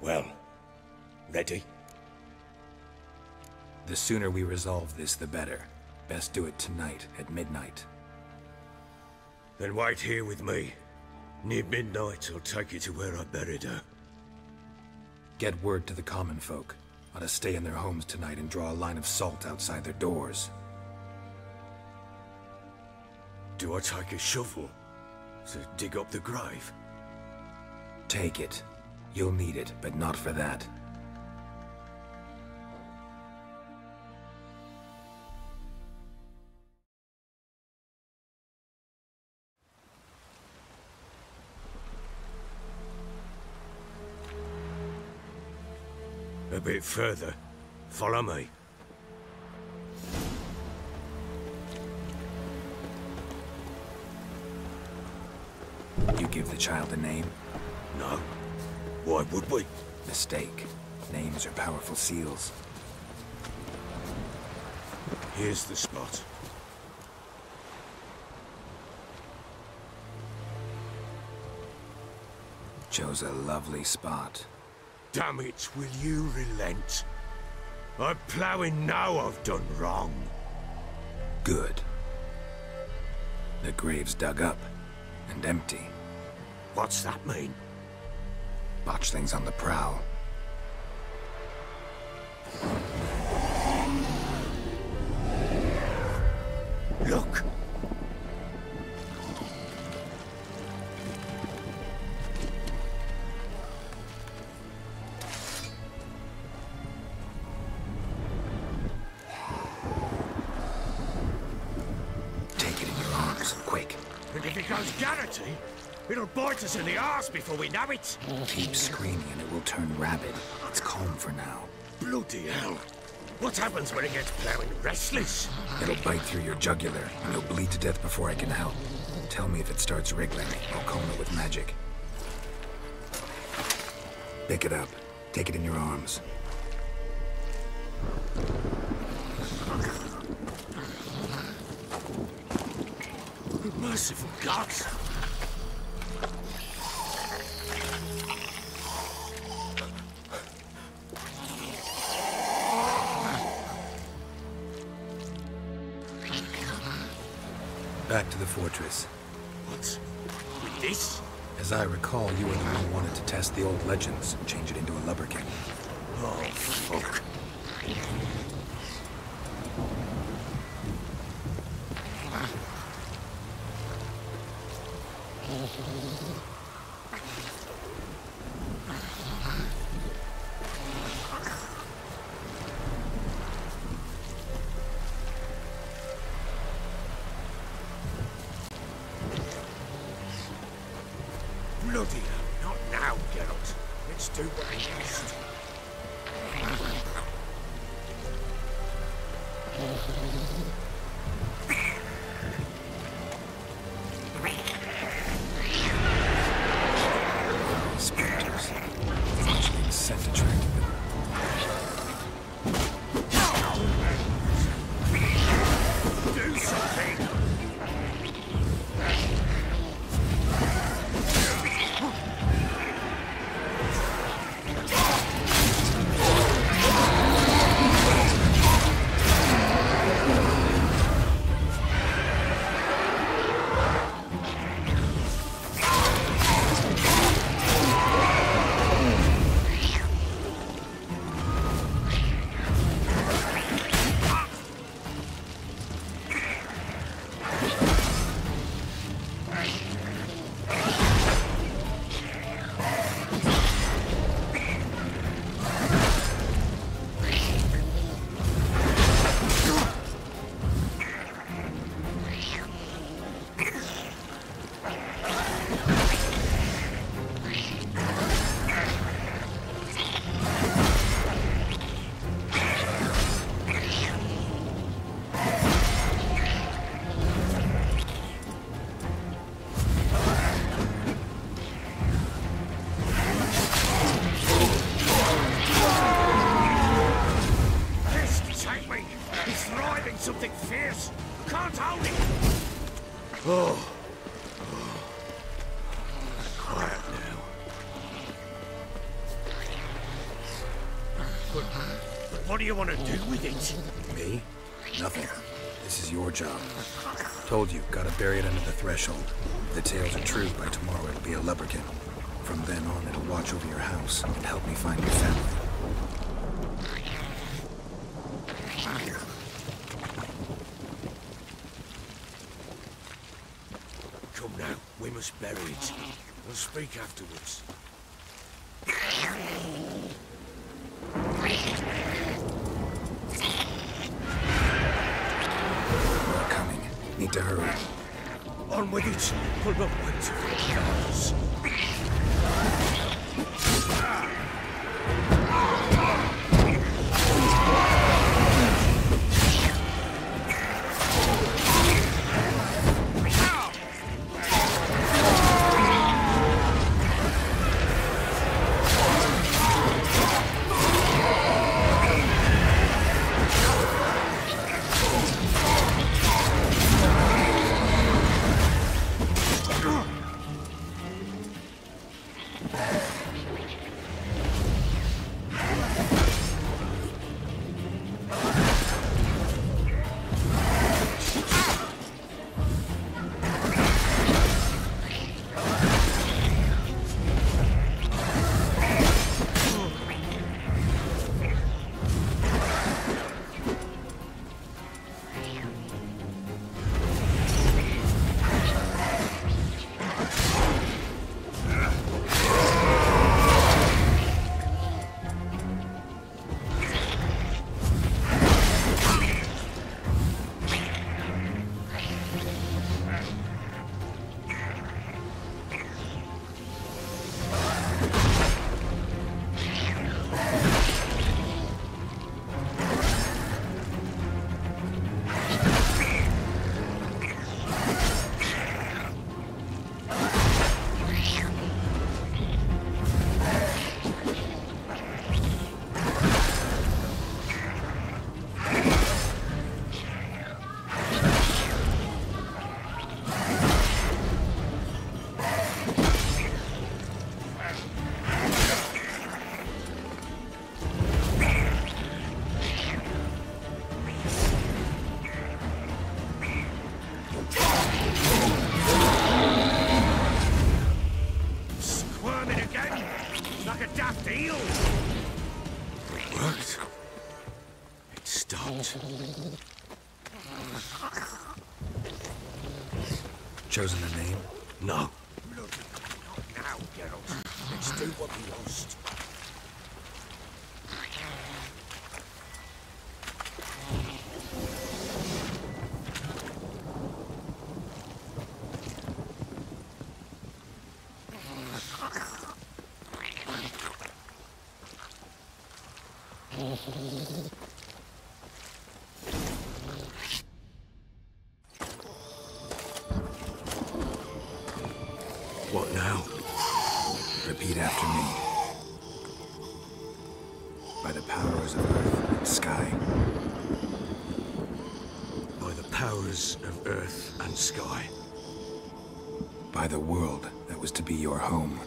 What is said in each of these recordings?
Well, ready? The sooner we resolve this, the better. Best do it tonight at midnight. Then wait here with me. Near midnight, I'll take you to where I buried her. Get word to the common folk. Ought to stay in their homes tonight and draw a line of salt outside their doors. Do I take a shovel to dig up the grave? Take it. You'll need it, but not for that. A bit further. Follow me. You give the child a name? No. Why would we? Mistake. Names are powerful seals. Here's the spot. Chose a lovely spot. Damn it, will you relent? I'm ploughing now I've done wrong. Good. The grave's dug up and empty. What's that mean? Botchlings on the prowl. Look! Take it in your arms, quick. And if it goes Garrity, it'll bite us in the arse before we know it. Keep screaming and it will turn rabid. It's calm for now. Bloody hell. What happens when it gets plowing restless? It'll bite through your jugular, and you'll bleed to death before I can help. Tell me if it starts wriggling. I'll calm it with magic. Pick it up. Take it in your arms. Merciful gods! Back to the fortress. What? With this? As I recall, you were the one who wanted to test the old legends, change it into a lubberkin. Oh, fuck. Bloody hell, not now, Geralt. Let's do what we must. Spectres. Fletchling scent attracted them. Do something! Something fierce. Can't hold it. Oh. Quiet now. What do you want to do with it? Me? Nothing. This is your job. Told you, gotta bury it under the threshold. If the tales are true, by tomorrow it'll be a lubberkin. From then on, it'll watch over your house and help me find your family. Come now, we must bury it. We'll speak afterwards. We're coming. Need to hurry. On with it. We'll not wait till it comes. Chosen a name? No. Not now, Geralt. Let's do what we lost. What now? Repeat after me. By the powers of earth and sky. By the powers of earth and sky. By the world that was to be your home.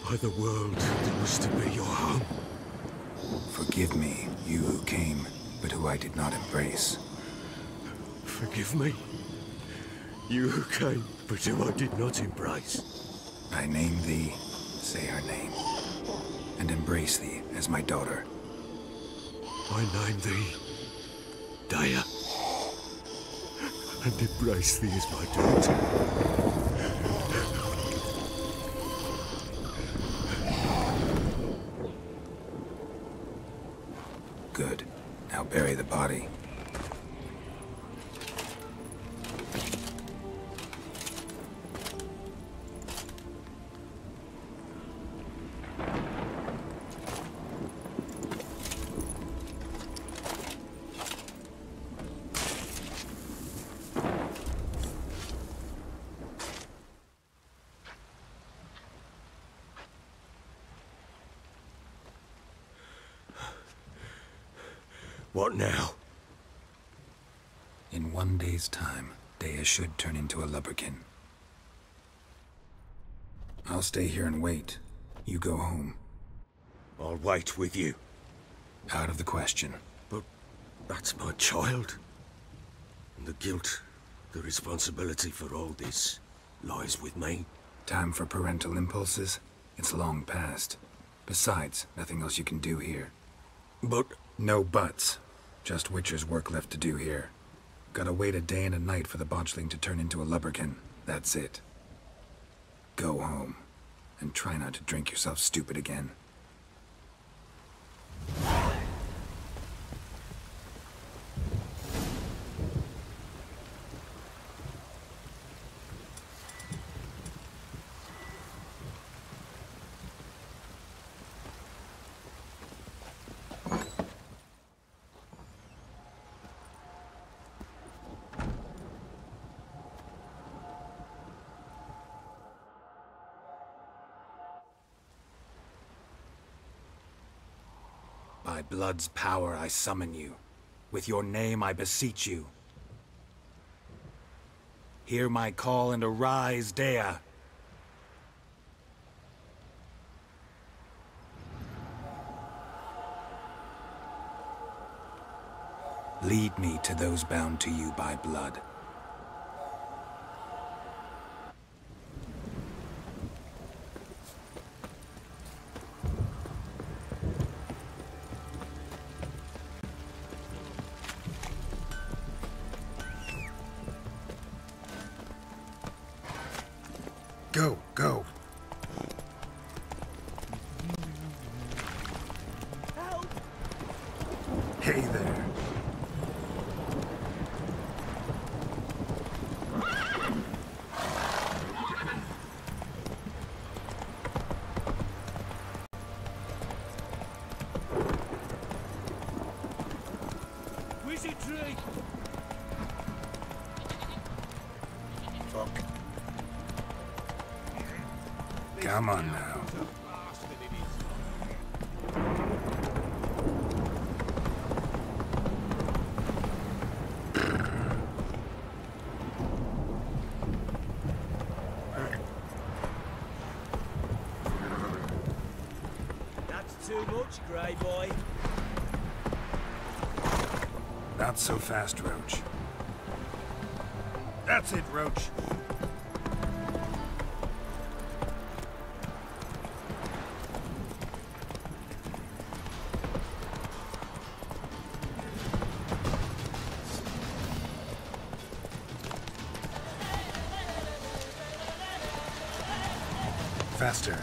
By the world that was to be your home. Forgive me, you who came, but who I did not embrace. Forgive me. You who came, but who I did not embrace. I name thee, say her name, and embrace thee as my daughter. I name thee, Daya, and embrace thee as my daughter. Good. Now bury the body. What now? In 1 day's time, Daya should turn into a lubberkin. I'll stay here and wait. You go home. I'll wait with you. Out of the question. But that's my child. And the guilt, the responsibility for all this lies with me. Time for parental impulses? It's long past. Besides, nothing else you can do here. But... No buts. Just Witcher's work left to do here. Gotta wait a day and a night for the botchling to turn into a lubberkin. That's it. Go home. And try not to drink yourself stupid again. By blood's power I summon you. With your name I beseech you. Hear my call and arise, Dea. Lead me to those bound to you by blood. Go, go. Help! Hey there. Wizard tree! Fuck. Come on now. That's too much, Grey Boy. Not so fast, Roach. That's it, Roach. Faster.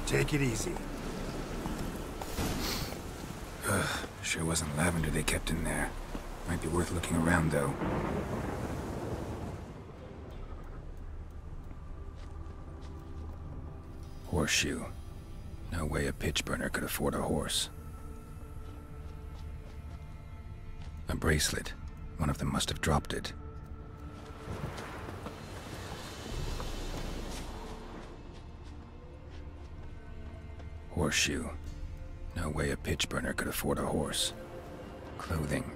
Take it easy. Sure wasn't lavender they kept in there. Might be worth looking around, though. Horseshoe. No way a pitch burner could afford a horse. A bracelet. One of them must have dropped it. Horseshoe. No way a pitch burner could afford a horse. Clothing.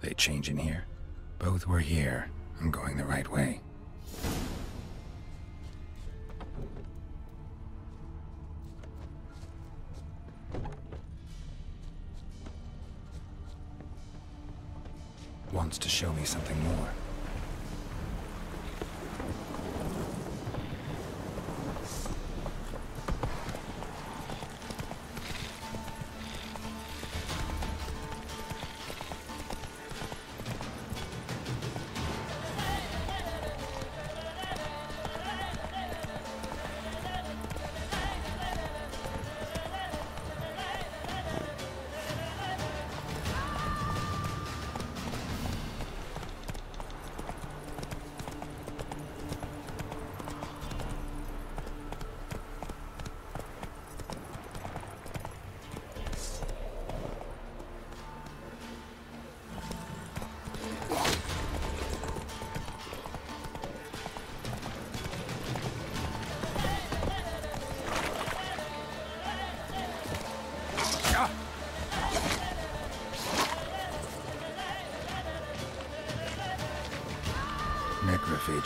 They change in here? Both were here. I'm going the right way. Wants to show me something more.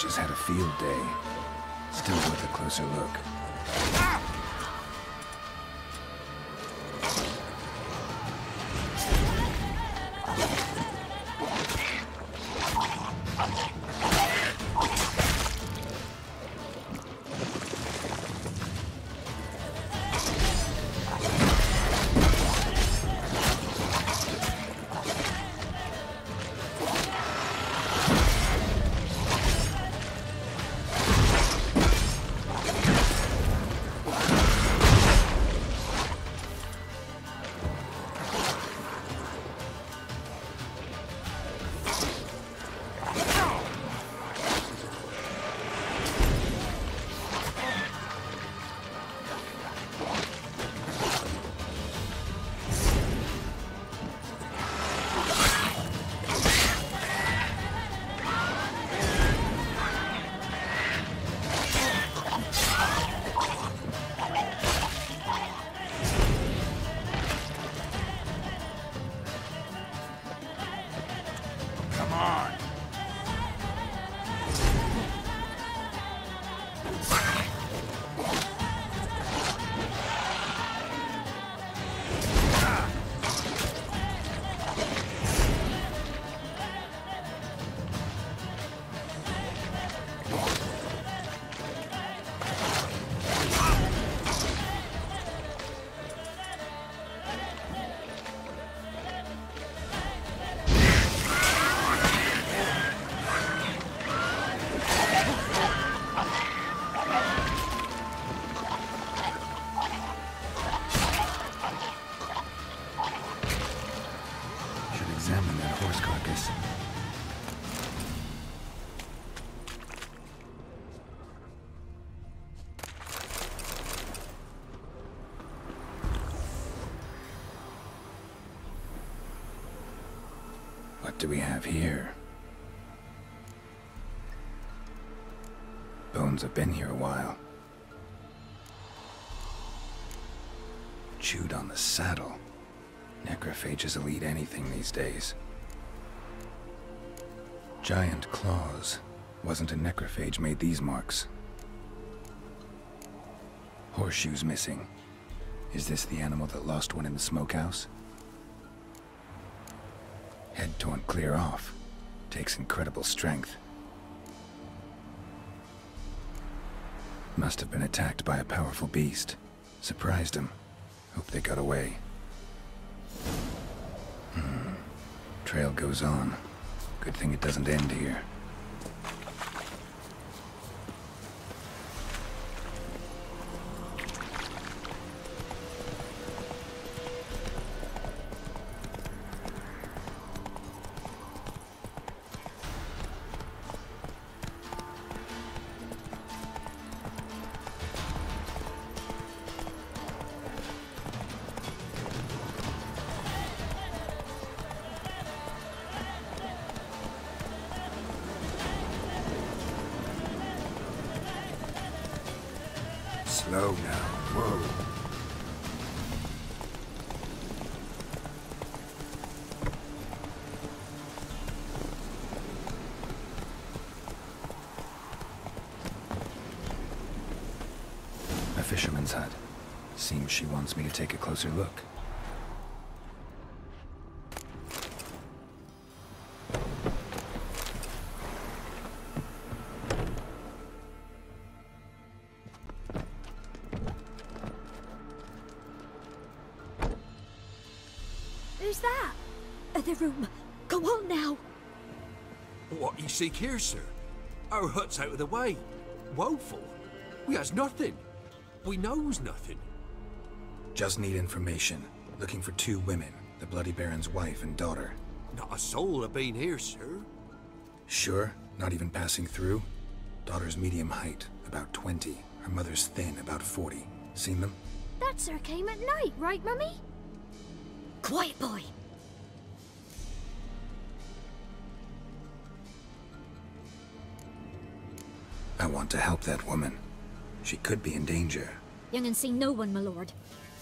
just had a field day. Still worth a closer look. Examine that horse carcass. What do we have here? Bones have been here a while. Chewed on the saddle. Necrophages will eat anything these days. Giant claws. Wasn't a necrophage made these marks. Horseshoes missing. Is this the animal that lost one in the smokehouse? Head torn clear off. Takes incredible strength. Must have been attacked by a powerful beast. Surprised him. Hope they got away. Trail goes on. Good thing it doesn't end here. Slow now. Whoa. A fisherman's hut. Seems she wants me to take a closer look. Who's that? Other room. Go on now. What you seek here, sir? Our hut's out of the way. Woeful. We has nothing. We knows nothing. Just need information. Looking for 2 women. The Bloody Baron's wife and daughter. Not a soul have been here, sir. Sure? Not even passing through? Daughter's medium height, about 20. Her mother's thin, about 40. Seen them? That sir came at night, right, Mummy? Quiet, boy. I want to help that woman. She could be in danger. Young and seen no one, my lord.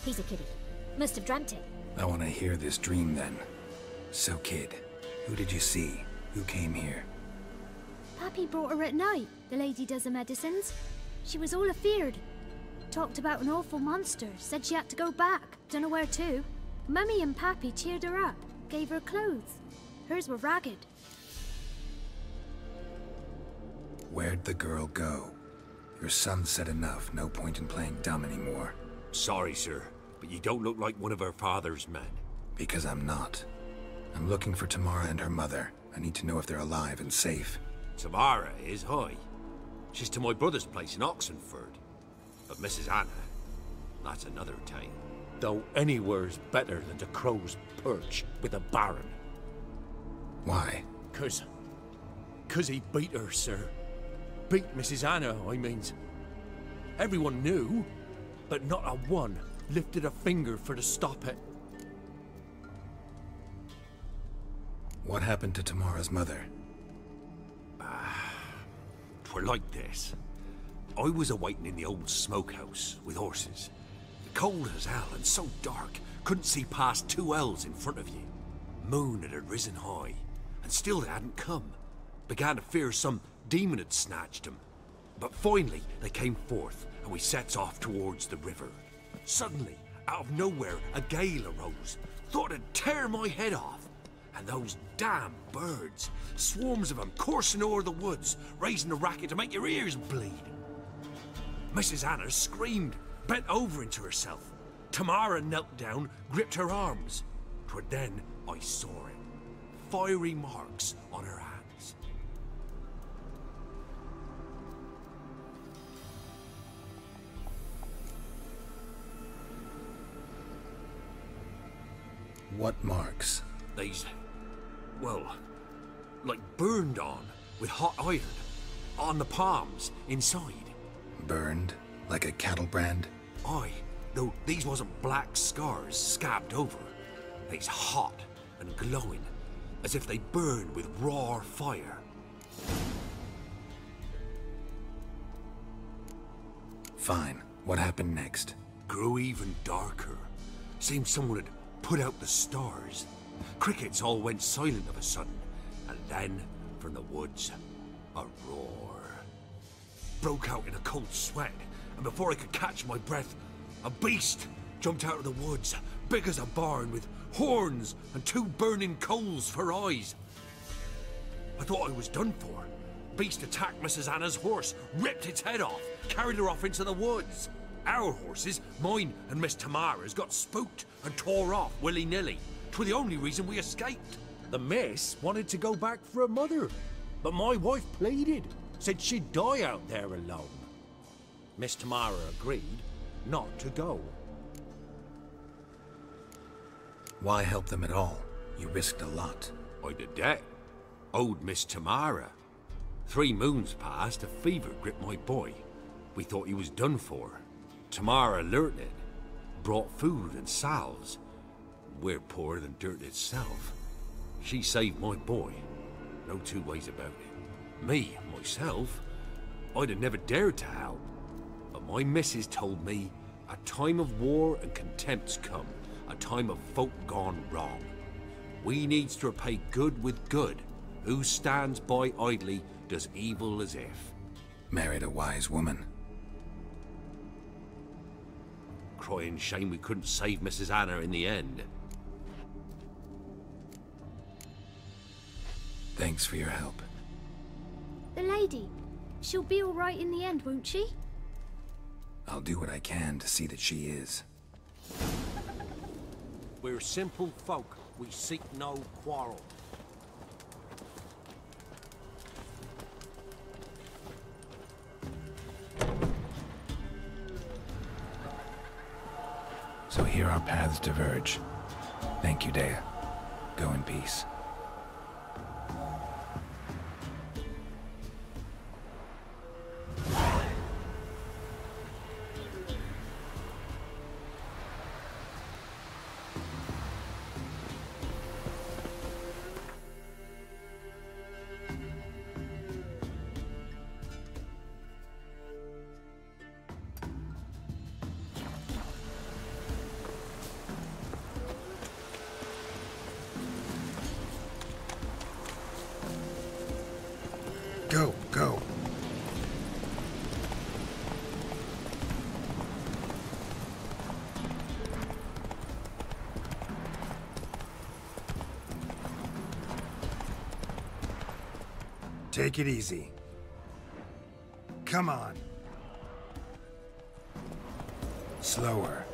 He's a kiddie. Must have dreamt it. I want to hear this dream then. So, kid, who did you see? Who came here? Pappy brought her at night. the lady does the medicines. She was all afeared. Talked about an awful monster, said she had to go back, dunno where to. Mummy and Pappy cheered her up, gave her clothes. Hers were ragged. Where'd the girl go? Your son said enough, no point in playing dumb anymore. Sorry, sir, but you don't look like one of her father's men. Because I'm not. I'm looking for Tamara and her mother. I need to know if they're alive and safe. Tamara is, hi. She's to my brother's place in Oxenford. But Mrs. Anna, that's another tale. Though anywhere's better than the Crow's Perch with a baron. Why? 'Cause he beat her, sir. Beat Mrs. Anna, I means. Everyone knew, but not a one lifted a finger for to stop it. What happened to Tamara's mother? 'Twere like this. I was awaiting in the old smokehouse with horses. Cold as hell and so dark, couldn't see past 2 ells in front of you. Moon had risen high, and still they hadn't come. Began to fear some demon had snatched them. But finally they came forth, and we sets off towards the river. Suddenly, out of nowhere, a gale arose. Thought it'd tear my head off. And those damn birds, swarms of them coursing o'er the woods, raising a racket to make your ears bleed. Mrs. Anna screamed, bent over into herself. Tamara knelt down, gripped her arms. 'Twere then I saw it. Fiery marks on her hands. What marks? These, well, like burned on with hot iron. On the palms, inside. Burned? Like a cattle brand? Aye, though these wasn't black scars scabbed over. They's hot and glowing, as if they burned with raw fire. Fine. What happened next? Grew even darker. Seemed someone had put out the stars. Crickets all went silent of a sudden, and then, from the woods, a roar. Broke out in a cold sweat, and before I could catch my breath, a beast jumped out of the woods, big as a barn, with horns and 2 burning coals for eyes. I thought I was done for. Beast attacked Mrs. Anna's horse, ripped its head off, carried her off into the woods. Our horses, mine and Miss Tamara's, got spooked and tore off willy-nilly. 'Twere the only reason we escaped. The miss wanted to go back for her mother, but my wife pleaded, said she'd die out there alone. Miss Tamara agreed not to go. Why help them at all? You risked a lot. I'd a debt. Owed Miss Tamara. 3 moons passed, a fever gripped my boy. We thought he was done for. Tamara learnt it. Brought food and salves. We're poorer than dirt itself. She saved my boy. No 2 ways about it. Me, myself, I'd have never dared to help. But my missus told me a time of war and contempt's come. A time of folk gone wrong. We needs to repay good with good. Who stands by idly does evil as if. Married a wise woman. Crying shame we couldn't save Mrs. Anna in the end. Thanks for your help. The lady, she'll be all right in the end, won't she? I'll do what I can to see that she is. We're simple folk. We seek no quarrel. So here our paths diverge. Thank you, Dea. Go in peace. Take it easy. Come on. Slower.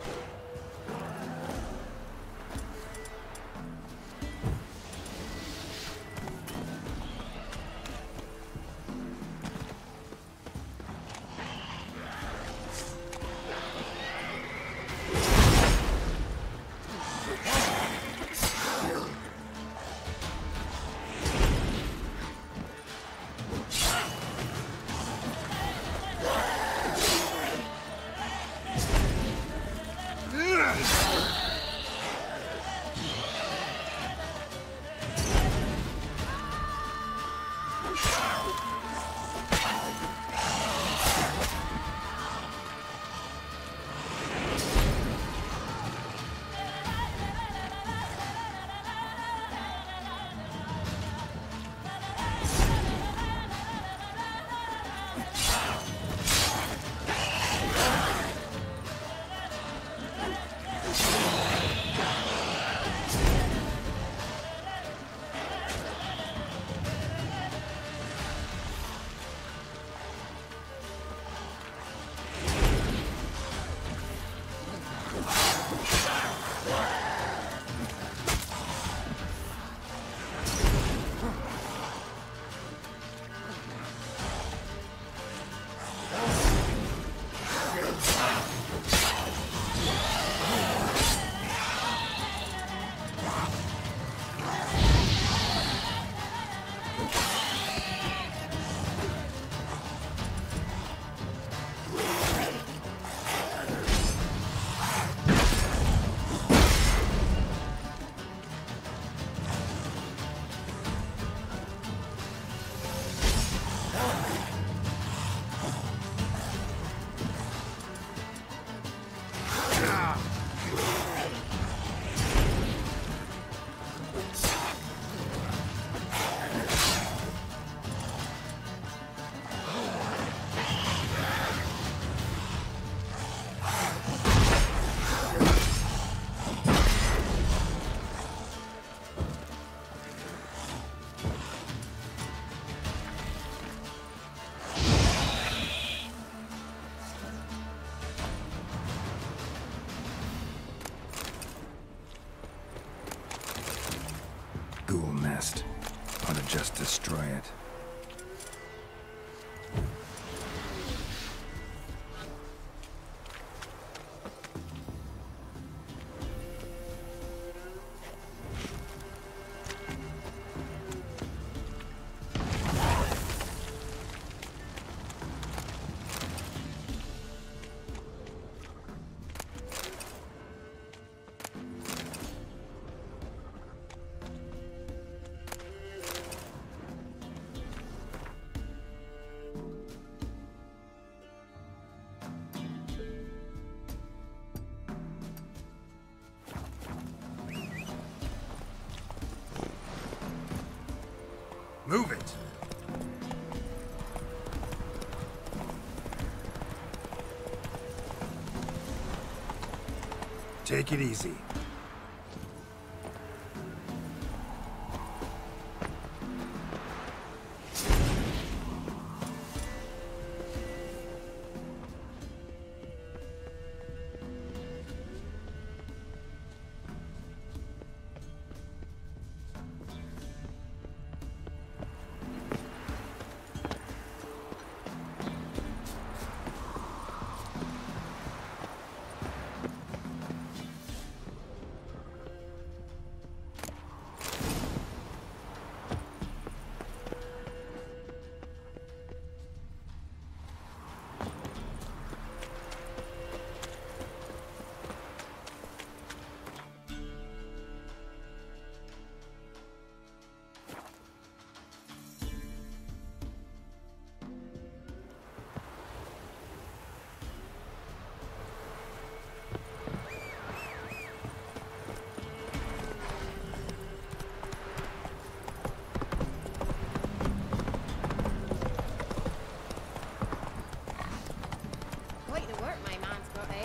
Ghoul nest. Ought to just destroy it. Move it! Take it easy.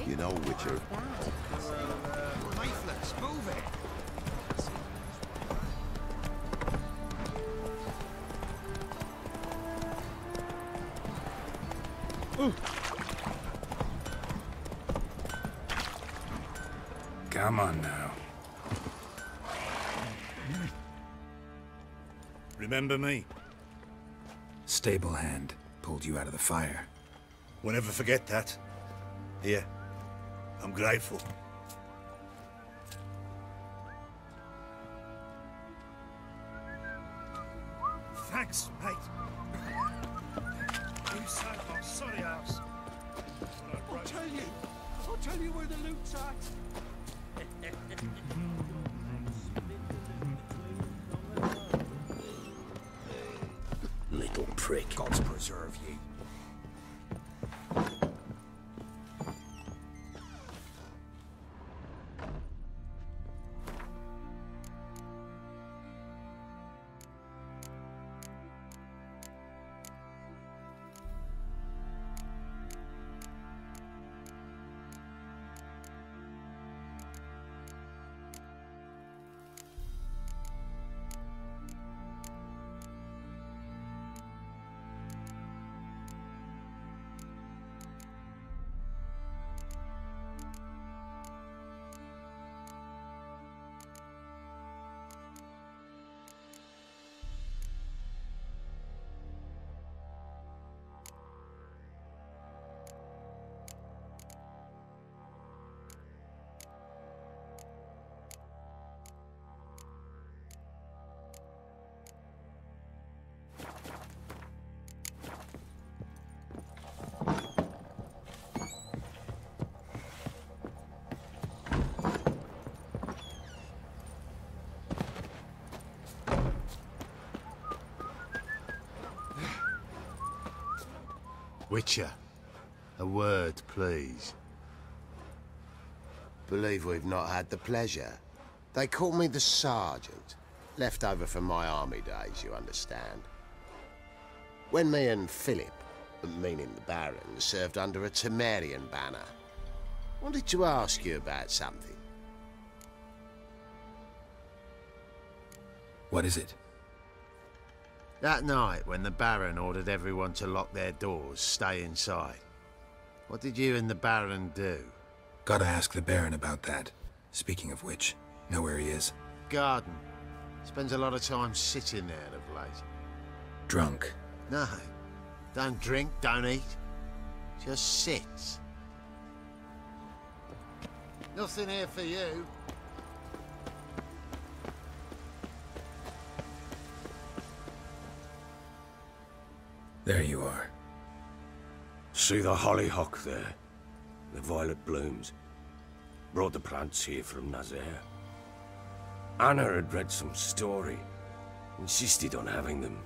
You know, Witcher. Lifeless, move it! Come on now. Remember me? Stable hand pulled you out of the fire. Won't ever forget that. Here. I'm grateful. Thanks, mate. You son of a sorry ass. I'll tell you where the loot's at. Little prick. Gods preserve you. Witcher, a word, please. Believe we've not had the pleasure. They call me the Sergeant. Left over from my army days, you understand. When me and Philip, meaning the Baron, served under a Temerian banner. Wanted to ask you about something. What is it? That night when the Baron ordered everyone to lock their doors, stay inside. What did you and the Baron do? Gotta ask the Baron about that. Speaking of which, know where he is? Garden. Spends a lot of time sitting there of late. Drunk. No. Don't drink, don't eat. Just sits. Nothing here for you. There you are. See the hollyhock there? The violet blooms. Brought the plants here from Nazaire. Anna had read some story. Insisted on having them.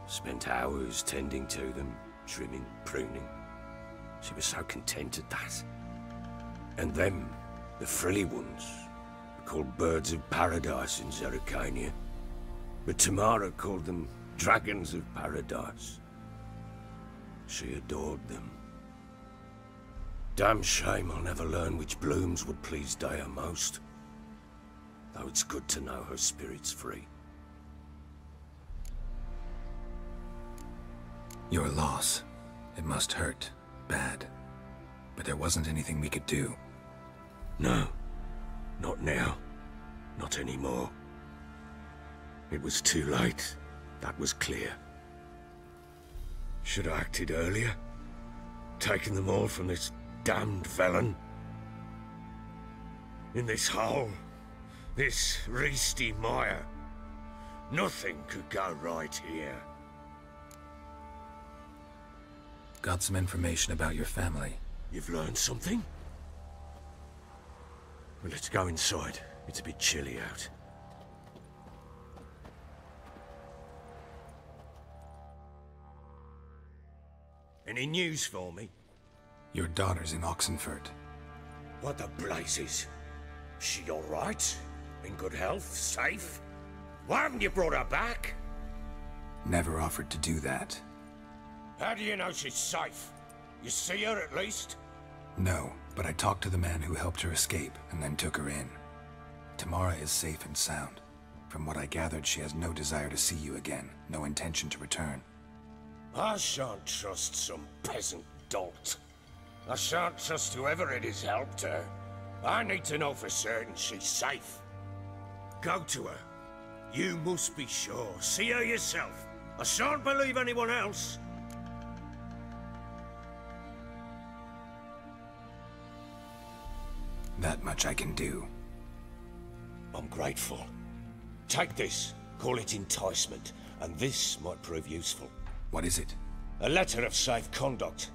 Spent hours tending to them, trimming, pruning. She was so content at that. And them, the frilly ones, are called birds of paradise in Zerrikania. But Tamara called them dragons of paradise. She adored them. Damn shame I'll never learn which blooms would please Dea most. Though it's good to know her spirit's free. Your loss. It must hurt. Bad. But there wasn't anything we could do. No. Not now. Not anymore. It was too late. That was clear. Should have acted earlier. Taken them all from this damned felon. In this hole. This reesty mire. Nothing could go right here. Got some information about your family. You've learned something? Well, let's go inside. It's a bit chilly out. Any news for me? Your daughter's in Oxenfurt. What the blazes? She all right? In good health? Safe? Why haven't you brought her back? Never offered to do that. How do you know she's safe? You see her at least? No, but I talked to the man who helped her escape and then took her in. Tamara is safe and sound. From what I gathered, she has no desire to see you again, no intention to return. I shan't trust some peasant dolt. I shan't trust whoever it is helped her. I need to know for certain she's safe. Go to her. You must be sure. See her yourself. I shan't believe anyone else. That much I can do. I'm grateful. Take this. Call it enticement, and this might prove useful. What is it? A letter of safe conduct.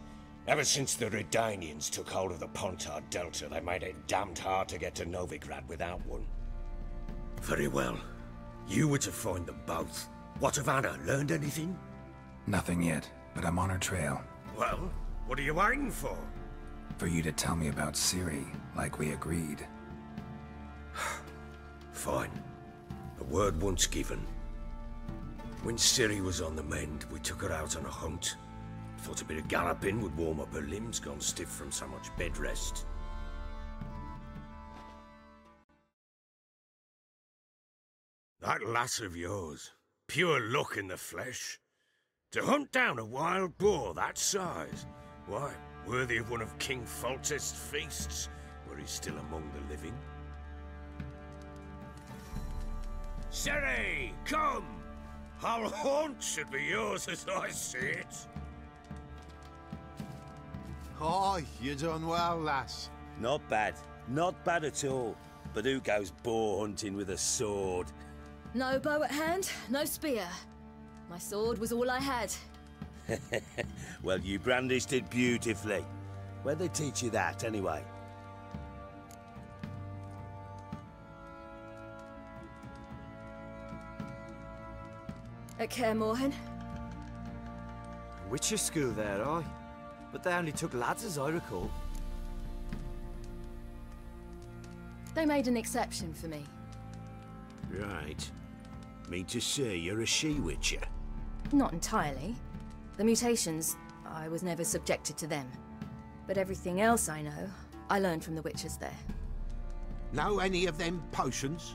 Ever since the Redanians took hold of the Pontar Delta, they made it damned hard to get to Novigrad without one. Very well. You were to find them both. What of Anna? Learned anything? Nothing yet, but I'm on her trail. Well, what are you waiting for? For you to tell me about Ciri, like we agreed. Fine. A word once given. When Ciri was on the mend, we took her out on a hunt. Thought a bit of galloping would warm up her limbs, gone stiff from so much bed rest. That lass of yours, pure luck in the flesh. To hunt down a wild boar that size, why, worthy of one of King Foltest's feasts, where he's still among the living. Ciri, come! Our haunt should be yours as I see it. Oh, you done well, lass. Not bad. Not bad at all. But who goes boar hunting with a sword? No bow at hand, no spear. My sword was all I had. Well, you brandished it beautifully. Where'd they teach you that, anyway? At Kaer Morhen. Witcher school there, aye. But they only took lads, as I recall. They made an exception for me. Right. Mean to say you're a she-witcher? Not entirely. The mutations, I was never subjected to them. But everything else I know, I learned from the witches there. Know any of them potions?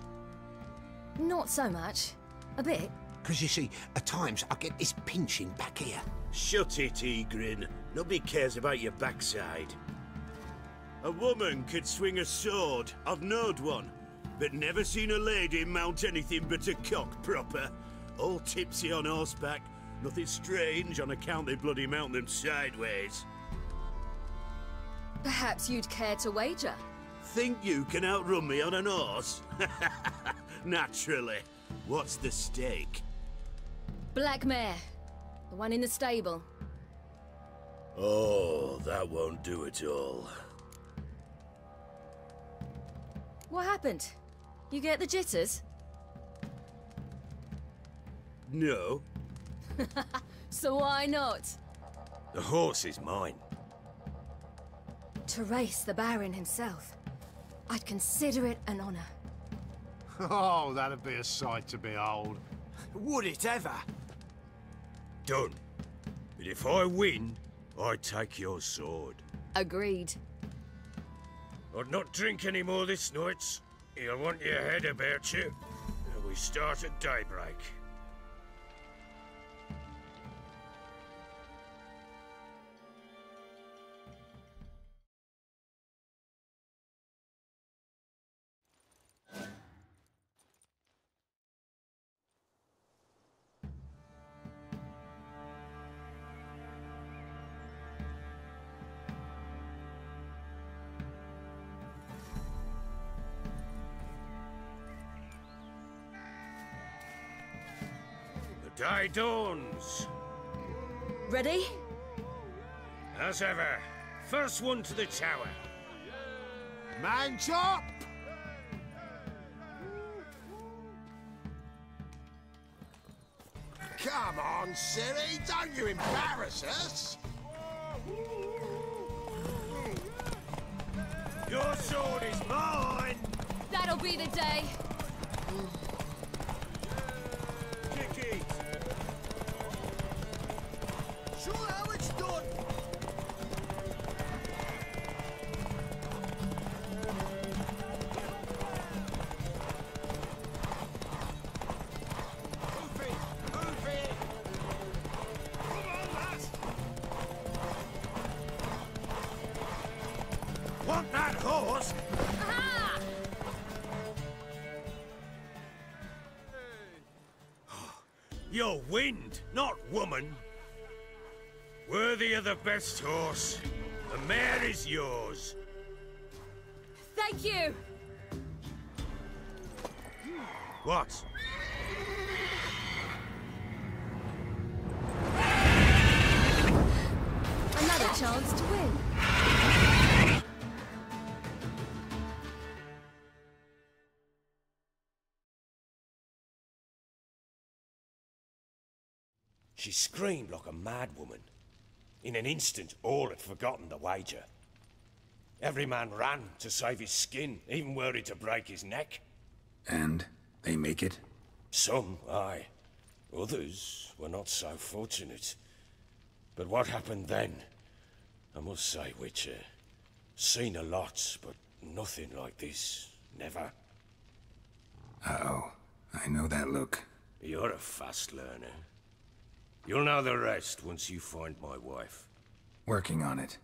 Not so much. A bit. Because you see, at times I get this pinching back here. Shut it, Egrin. Nobody cares about your backside. A woman could swing a sword. I've knowed one. But never seen a lady mount anything but a cock proper. All tipsy on horseback. Nothing strange on account they bloody mount them sideways. Perhaps you'd care to wager? Think you can outrun me on an horse? Naturally. What's the stake? Black mare. The one in the stable. Oh, that won't do it all. What happened? You get the jitters? No. So why not? The horse is mine. To race the Baron himself. I'd consider it an honor. Oh, that'd be a sight to behold. Would it ever? Done. But if I win, I take your sword. Agreed. I'd not drink any more this night. You'll want your head about you. We start at daybreak. The day dawns. Ready? As ever, first one to the tower. Man chop! Come on, Ciri, don't you embarrass us! Your sword is mine! That'll be the day. Kick it! Show how it's done! Move it! Move it! Come on, lads! Want that horse? You're wind, not woman. Worthy of the best horse. The mare is yours. Thank you! What? Another chance to win. She screamed like a mad woman. In an instant, all had forgotten the wager. Every man ran to save his skin, even worried to break his neck. And they make it? Some, aye. Others were not so fortunate. But what happened then? I must say, Witcher, seen a lot, but nothing like this. Never. Uh-oh. I know that look. You're a fast learner. You'll know the rest once you find my wife. Working on it.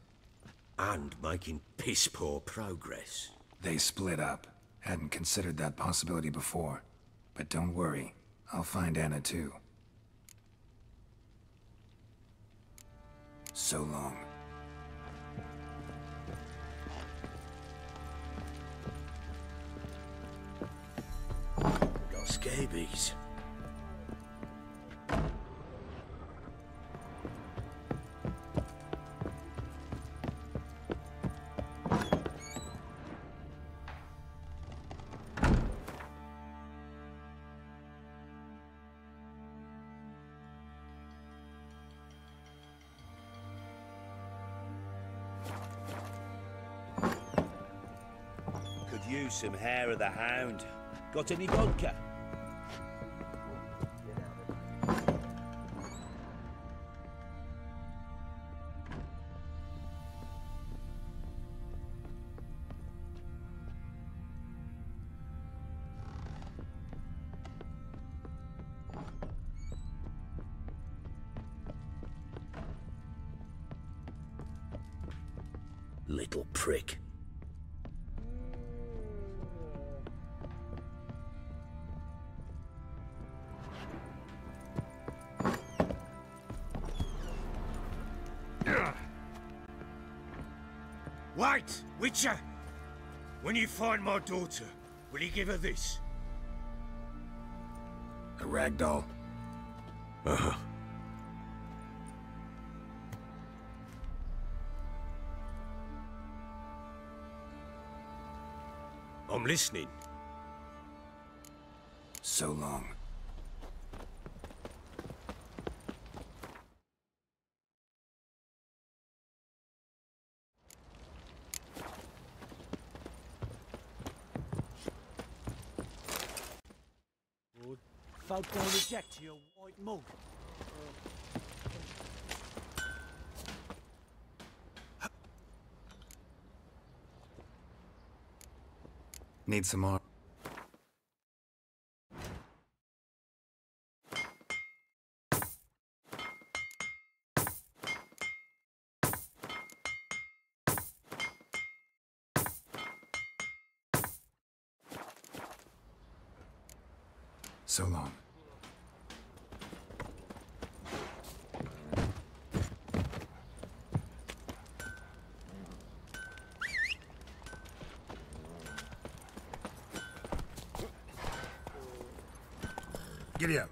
And making piss-poor progress. They split up. Hadn't considered that possibility before. But don't worry. I'll find Anna too. So long. Got scabies. Could use some hair of the hound. Got any vodka? Little prick. Wait, Witcher! When you find my daughter, will you give her this? A ragdoll? Uh-huh. I'm listening. So long. Folk don't object to your white mug. Need some more? So long. Giddy up.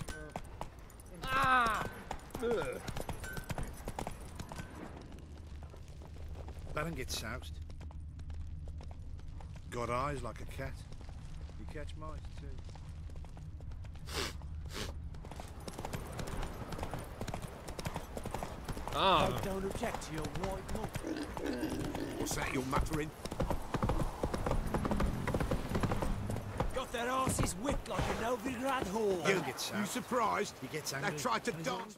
Let him get soused. Got eyes like a cat. You catch mice too. Folk don't object to your white mug. What's that you're muttering? Got their asses whipped like a Novigrad whore. You get soused. You surprised? He gets angry. They tried to dance.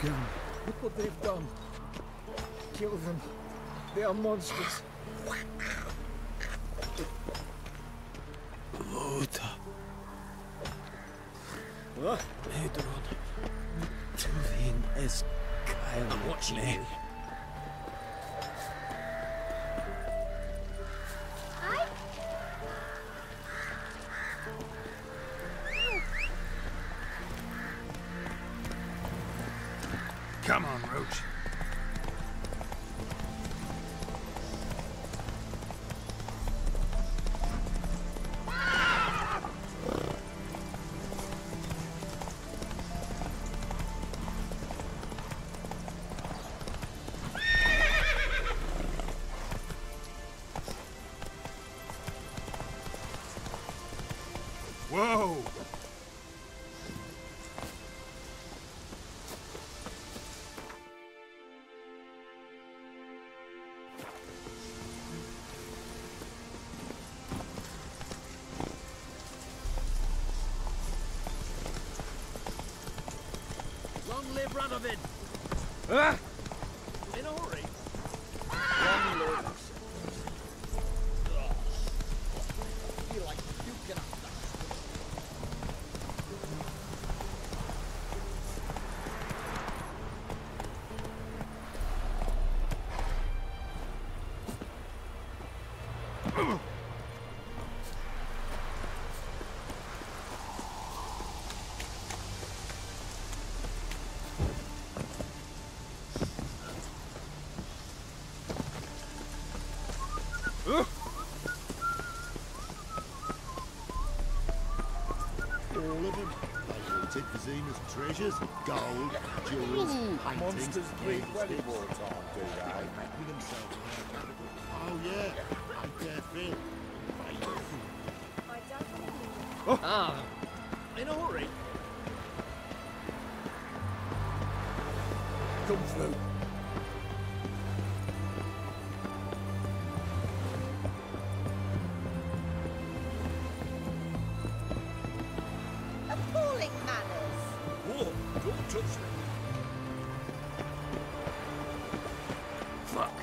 gun. Look what they've done. Kill them. They are monsters. Lothar. Hedron. Tuvin is Kyle. I'm watching you. Come on, Roach. Whoa! Long live Radovid! Ah! In a hurry. Long live. I feel like you cannot. All of them. They wanted Vizima's treasures, gold, jewels, paintings, Monsters breed candlesticks. well all time, do they? With themselves around capital. Oh yeah, and their Phil. Ah, in a hurry. Come through. Appalling manners. Whoa, don't touch me. Fuck.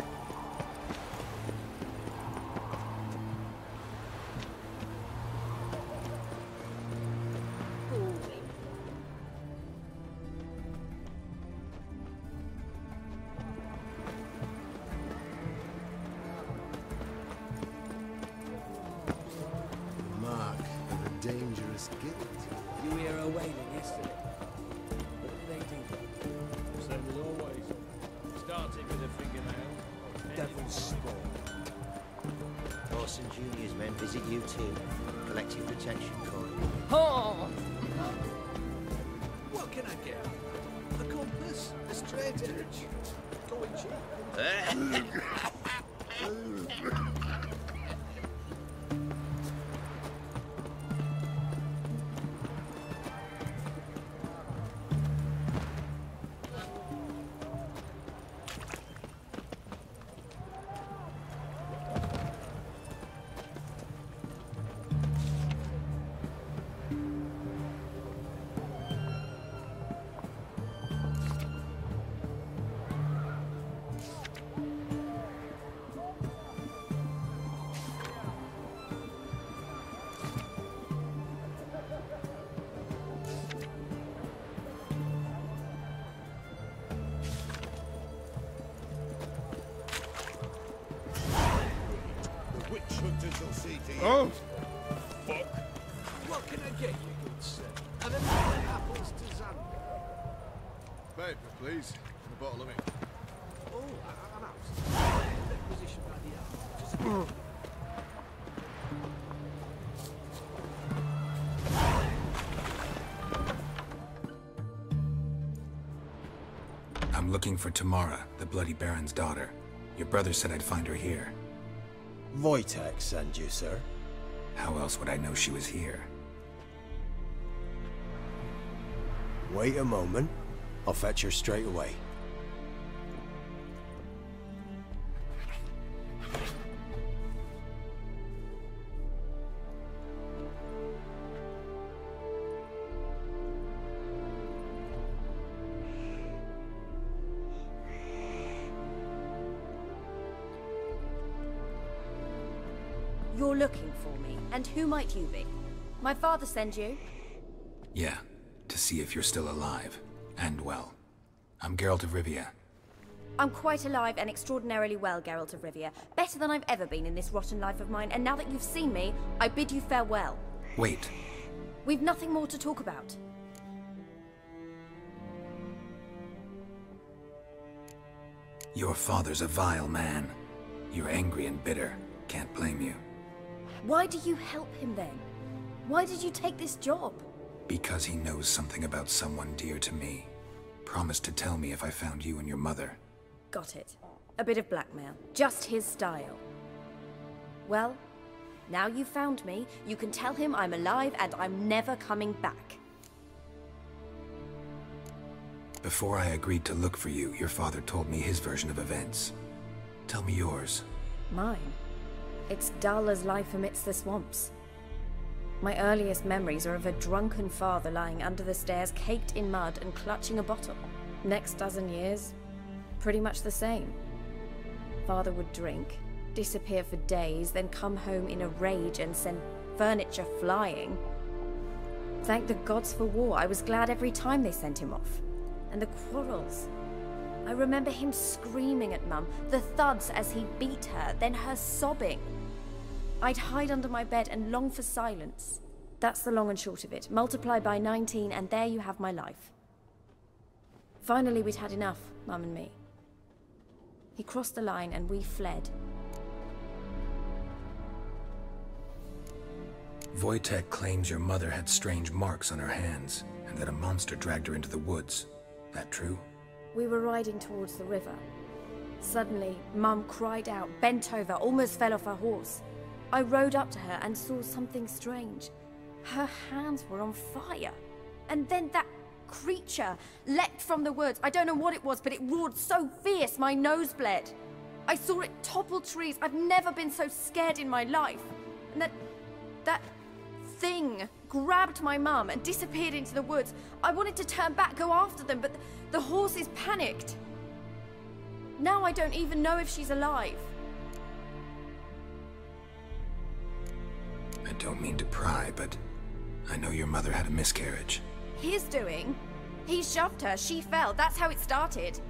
Mark of a dangerous guilt. You hear her wailing yesterday. What did they do? Same as always. Started with a fingernail. Devil's spawn. Orson Jr.'s men visit you too. Collective protection coin. Oh! What can I get? A compass? A straight edge? Going cheap. The witch hunters will see to you. Oh! Fuck. What can I get you, good sir? And a million apples to Zan. Paper, please. And a bottle of ink. Oh, I'm out. Requisition by the hour. Just I'm looking for Tamara, the Bloody Baron's daughter. Your brother said I'd find her here. Wojtek sent you, sir. How else would I know she was here? Wait a moment. I'll fetch her straight away. looking for me, and who might you be? My father sent you? Yeah, to see if you're still alive. And well. I'm Geralt of Rivia. I'm quite alive and extraordinarily well, Geralt of Rivia. Better than I've ever been in this rotten life of mine, and now that you've seen me, I bid you farewell. Wait. We've nothing more to talk about. Your father's a vile man. You're angry and bitter. Can't blame you. Why do you help him then? Why did you take this job? Because he knows something about someone dear to me. Promised to tell me if I found you and your mother. Got it. A bit of blackmail. Just his style. Well, now you've found me, you can tell him I'm alive and I'm never coming back. Before I agreed to look for you, your father told me his version of events. Tell me yours. Mine? It's dull as life amidst the swamps. My earliest memories are of a drunken father lying under the stairs, caked in mud and clutching a bottle. Next dozen years, pretty much the same. Father would drink, disappear for days, then come home in a rage and send furniture flying. Thank the gods for war. I was glad every time they sent him off. And the quarrels. I remember him screaming at Mum, the thuds as he beat her, then her sobbing. I'd hide under my bed and long for silence. That's the long and short of it. Multiply by 19 and there you have my life. Finally we'd had enough, Mum and me. He crossed the line and we fled. Wojtek claims your mother had strange marks on her hands, and that a monster dragged her into the woods. That true? We were riding towards the river. Suddenly, Mum cried out, bent over, almost fell off her horse. I rode up to her and saw something strange. Her hands were on fire. And then that creature leapt from the woods. I don't know what it was, but it roared so fierce my nose bled. I saw it topple trees. I've never been so scared in my life. And that thing grabbed my mum and disappeared into the woods. I wanted to turn back, go after them, but the horses panicked. Now I don't even know if she's alive. I don't mean to pry, but I know your mother had a miscarriage. His doing? He shoved her, she fell, that's how it started.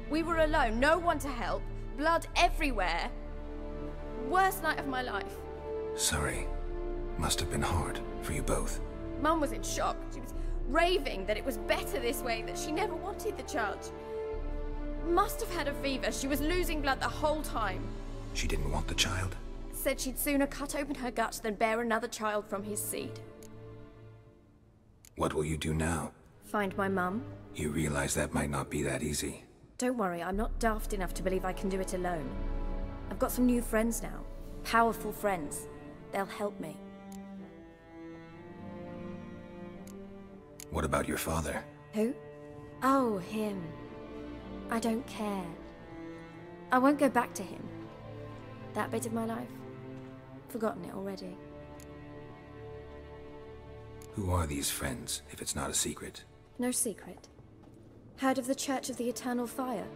We were alone, no one to help, blood everywhere. Worst night of my life. Sorry. Must have been hard for you both. Mum was in shock. She was raving that it was better this way, that she never wanted the child. Must have had a fever. She was losing blood the whole time. She didn't want the child? Said she'd sooner cut open her gut than bear another child from his seed. What will you do now? Find my mum. You realize that might not be that easy. Don't worry, I'm not daft enough to believe I can do it alone. I've got some new friends now. Powerful friends. They'll help me. What about your father? Who? Oh, him. I don't care. I won't go back to him. That bit of my life? Forgotten it already. Who are these friends, if it's not a secret? No secret. Heard of the Church of the Eternal Fire?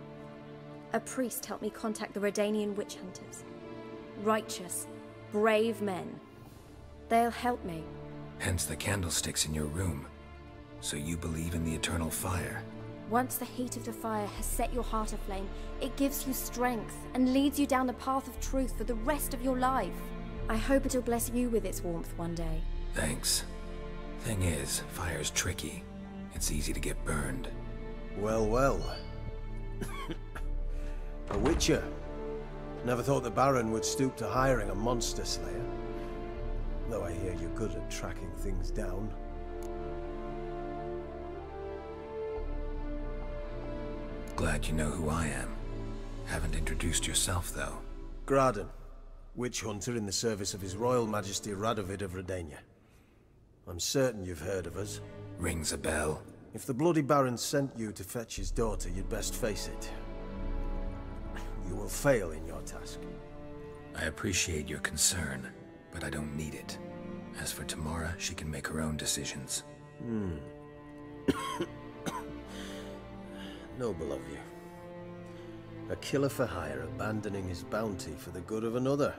A priest helped me contact the Redanian witch hunters. Righteous, brave men. They'll help me. Hence the candlesticks in your room. So you believe in the eternal fire? Once the heat of the fire has set your heart aflame, it gives you strength and leads you down the path of truth for the rest of your life. I hope it'll bless you with its warmth one day. Thanks. Thing is, fire's tricky. It's easy to get burned. Well, well. A Witcher. Never thought the Baron would stoop to hiring a monster slayer. Though I hear you're good at tracking things down. Glad you know who I am. Haven't introduced yourself, though. Graden, witch hunter in the service of His Royal Majesty Radovid of Redania. I'm certain you've heard of us. Rings a bell. If the Bloody Baron sent you to fetch his daughter, you'd best face it. You will fail in your task. I appreciate your concern, but I don't need it. As for Tamara, she can make her own decisions. Noble of you. A killer for hire abandoning his bounty for the good of another.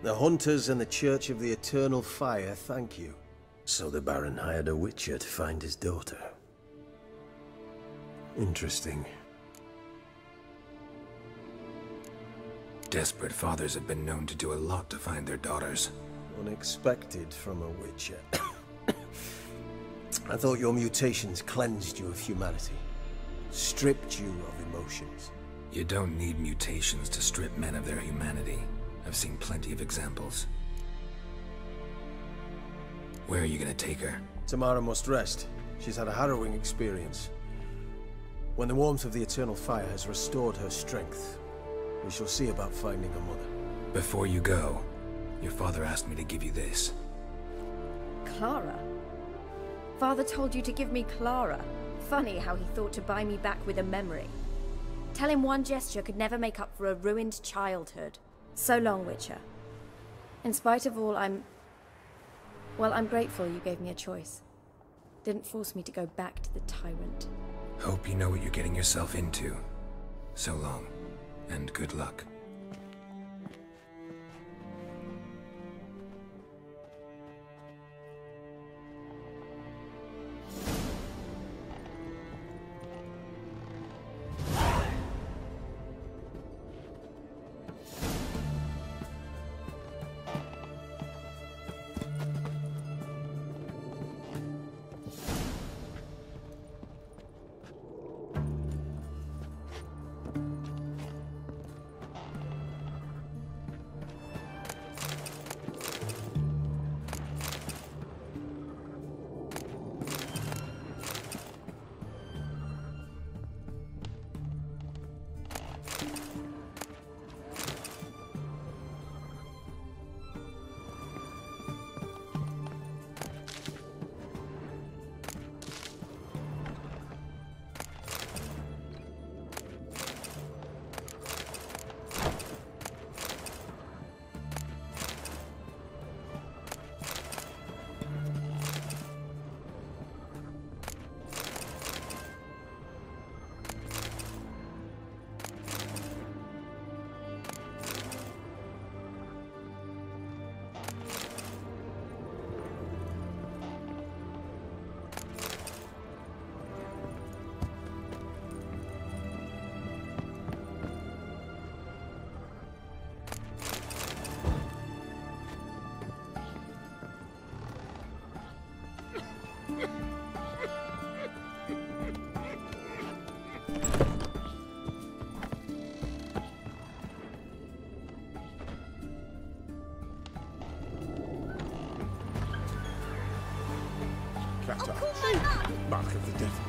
The Hunters and the Church of the Eternal Fire thank you. So the Baron hired a Witcher to find his daughter. Interesting. Desperate fathers have been known to do a lot to find their daughters. Unexpected from a Witcher. I thought your mutations cleansed you of humanity. Stripped you of emotions. You don't need mutations to strip men of their humanity. I've seen plenty of examples. Where are you gonna take her? Tamara must rest. She's had a harrowing experience. When the warmth of the Eternal Fire has restored her strength, we shall see about finding her mother. Before you go, your father asked me to give you this. Clara? Father told you to give me Clara. Funny how he thought to buy me back with a memory. Tell him one gesture could never make up for a ruined childhood. So long, Witcher. In spite of all, I'm grateful you gave me a choice. Didn't force me to go back to the tyrant. Hope you know what you're getting yourself into. So long, and good luck. Mark of the devil.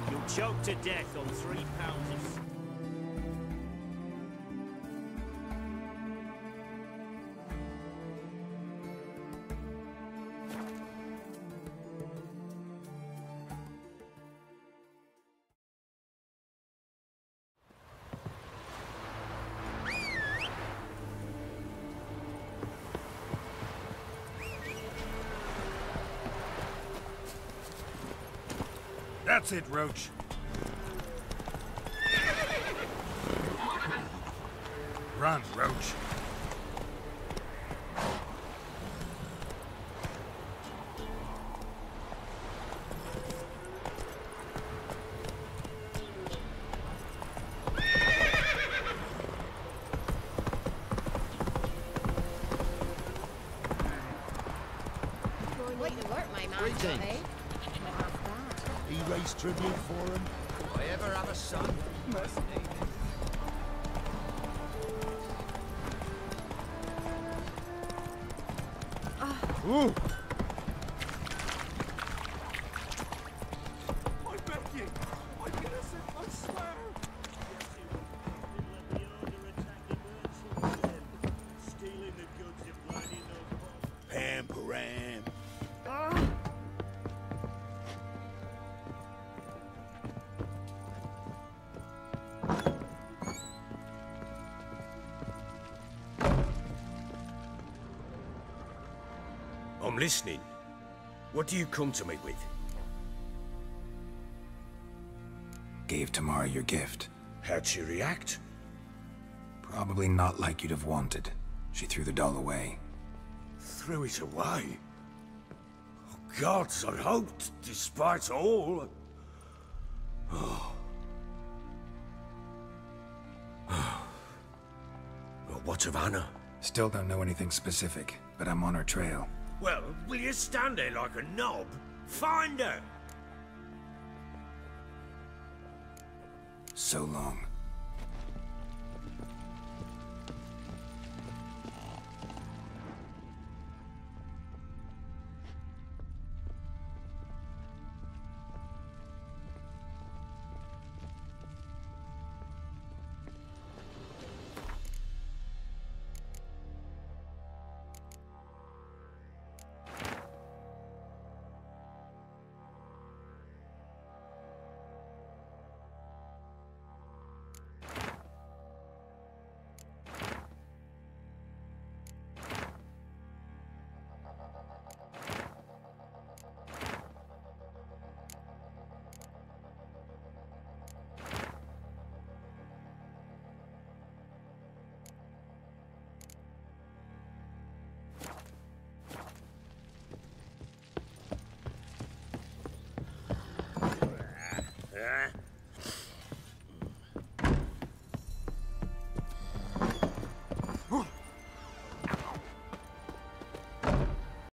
You'll choke to death on 3 pounds of... That's it, Roach. Run, Roach. He raised tribute for him. I ever have a son? Must need it. Ooh! I beg you! I'm innocent, I swear! Stealing the goods and blinding those Pam-param. I'm listening. What do you come to me with? Gave Tamara your gift. How'd she react? Probably not like you'd have wanted. She threw the doll away. Threw it away? Oh, gods, I hoped, despite all... Oh. Well, what of Anna? Still don't know anything specific, but I'm on her trail. Well, will you stand there like a knob? Find her! So long.